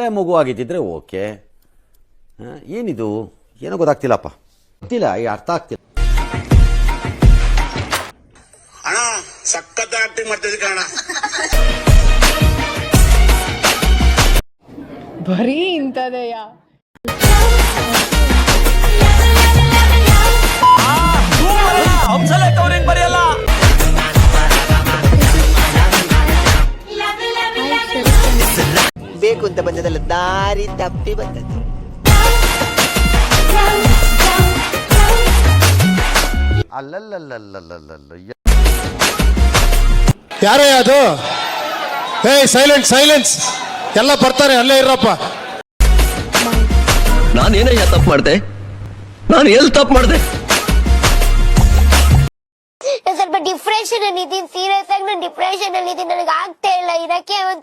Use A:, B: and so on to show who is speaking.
A: ಬೇರೆ ಮಗು ಆಗಿದ್ದಿದ್ರೆ ಓಕೆ. ಏನಿದು ಏನೋ ಗೊತ್ತಾಗ್ತಿಲ್ಲಪ್ಪ, ಗೊತ್ತಿಲ್ಲ, ಅರ್ಥ ಆಗ್ತಿಲ್ಲ.
B: ಅಣ್ಣ ಸಖತ್ ಆಕ್ಟಿಂಗ್ ಮಾಡ್ತಿದ್ದೆ ಕಣ.
C: ಬರೀ ಇಂಥದೆಯಾ?
D: ಬರೆಯಲ್ಲ
E: ಬೇಕು ಅಂತ ಬಂದದಲ್ಲ, ದಾರಿ ತಪ್ಪಿ ಬಂದದ್ದು.
F: ಯಾರೇ ಅದು? ಸೈಲೆನ್ಸ್ ಸೈಲೆನ್ಸ್, ಎಲ್ಲ ಬರ್ತಾರೆ, ಅಲ್ಲೇ ಇರಪ್ಪ.
D: ನಾನೇನಯ್ಯ ತಪ್ಪು ಮಾಡ್ದೆ? ನಾನು ಎಲ್ಲಿ ತಪ್ಪು ಮಾಡ್ದೆ?
G: ಸ್ವಲ್ಪ ಡಿಪ್ರೆಷನ್ ಅಲ್ಲಿ ಇದ್ದೀನಿ, ಸೀರಿಯಸ್ ಆಗಿ ನಾನು ಡಿಪ್ರೆಷನ್ ಅಲ್ಲಿ ಇದ್ದೀನಿ, ನನಗೆ ಆಗ್ತಾ ಇಲ್ಲ ಇರಕ್ಕೆ ಅಂತ.